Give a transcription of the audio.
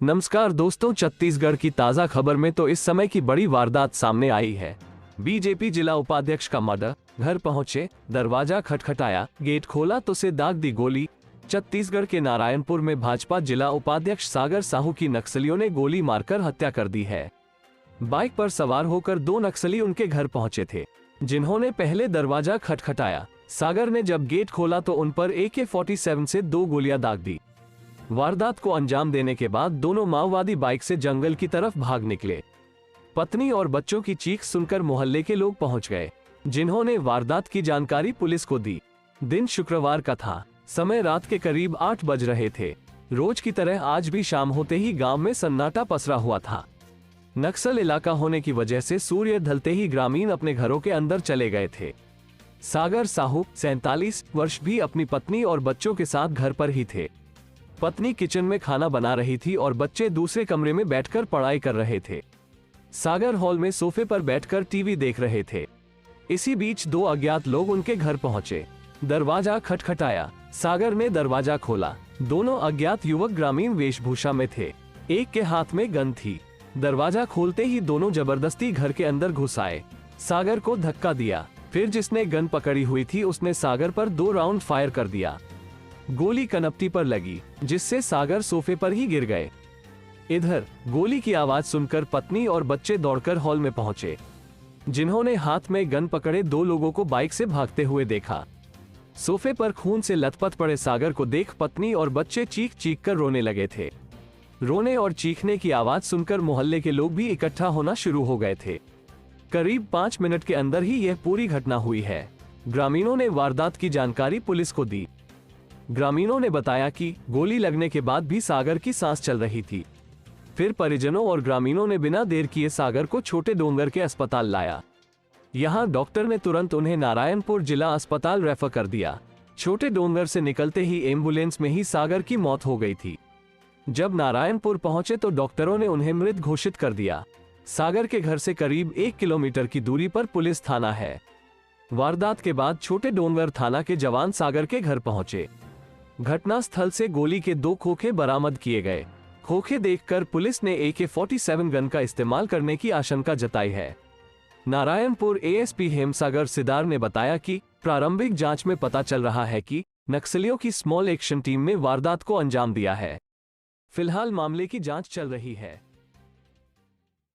नमस्कार दोस्तों, छत्तीसगढ़ की ताजा खबर में तो इस समय की बड़ी वारदात सामने आई है। बीजेपी जिला उपाध्यक्ष का मर्डर। घर पहुंचे, दरवाजा खटखटाया, गेट खोला तो से दाग दी गोली। छत्तीसगढ़ के नारायणपुर में भाजपा जिला उपाध्यक्ष सागर साहू की नक्सलियों ने गोली मारकर हत्या कर दी है। बाइक पर सवार होकर दो नक्सली उनके घर पहुंचे थे, जिन्होंने पहले दरवाजा खटखटाया। सागर ने जब गेट खोला तो उन पर AK-47 से 2 गोलियां दाग दी। वारदात को अंजाम देने के बाद दोनों माओवादी बाइक से जंगल की तरफ भाग निकले। पत्नी और बच्चों की चीख सुनकर मोहल्ले के लोग पहुंच गए, जिन्होंने वारदात की जानकारी पुलिस को दी। दिन शुक्रवार का था, समय रात के करीब 8 बज रहे थे। रोज की तरह आज भी शाम होते ही गांव में सन्नाटा पसरा हुआ था। नक्सल इलाका होने की वजह से सूर्य ढलते ही ग्रामीण अपने घरों के अंदर चले गए थे। सागर साहू 47 वर्ष भी अपनी पत्नी और बच्चों के साथ घर पर ही थे। पत्नी किचन में खाना बना रही थी और बच्चे दूसरे कमरे में बैठकर पढ़ाई कर रहे थे। सागर हॉल में सोफे पर बैठकर टीवी देख रहे थे। इसी बीच 2 अज्ञात लोग उनके घर पहुंचे। दरवाजा खटखटाया, सागर ने दरवाजा खोला। दोनों अज्ञात युवक ग्रामीण वेशभूषा में थे, एक के हाथ में गन थी। दरवाजा खोलते ही दोनों जबरदस्ती घर के अंदर घुस आए। सागर को धक्का दिया, फिर जिसने गन पकड़ी हुई थी उसने सागर पर 2 राउंड फायर कर दिया। गोली कनपटी पर लगी, जिससे सागर सोफे पर ही गिर गए। इधर गोली की आवाज सुनकर पत्नी और बच्चे दौड़कर हॉल में पहुंचे, जिन्होंने हाथ में गन पकड़े 2 लोगों को बाइक से भागते हुए देखा। सोफे पर खून से लथपथ पड़े सागर को देख पत्नी और बच्चे चीख चीख कर रोने लगे थे। रोने और चीखने की आवाज सुनकर मोहल्ले के लोग भी इकट्ठा होना शुरू हो गए थे। करीब 5 मिनट के अंदर ही यह पूरी घटना हुई है। ग्रामीणों ने वारदात की जानकारी पुलिस को दी। ग्रामीणों ने बताया कि गोली लगने के बाद भी सागर की सांस चल रही थी। फिर परिजनों और ग्रामीणों ने बिना देर किए सागर को छोटे डोंगर के अस्पताल लाया। यहां डॉक्टर ने तुरंत उन्हें नारायणपुर जिला अस्पताल रेफर कर दिया। छोटे डोंगर से निकलते ही एम्बुलेंस में ही सागर की मौत हो गई थी। जब नारायणपुर पहुंचे तो डॉक्टरों ने उन्हें मृत घोषित कर दिया। सागर के घर से करीब 1 किलोमीटर की दूरी पर पुलिस थाना है। वारदात के बाद छोटे डोंगर थाना के जवान सागर के घर पहुंचे। घटनास्थल से गोली के 2 खोखे बरामद किए गए। खोखे देखकर पुलिस ने AK-47 गन का इस्तेमाल करने की आशंका जताई है। नारायणपुर ASP हेमसागर सिदार ने बताया कि प्रारंभिक जांच में पता चल रहा है कि नक्सलियों की स्मॉल एक्शन टीम ने वारदात को अंजाम दिया है। फिलहाल मामले की जांच चल रही है।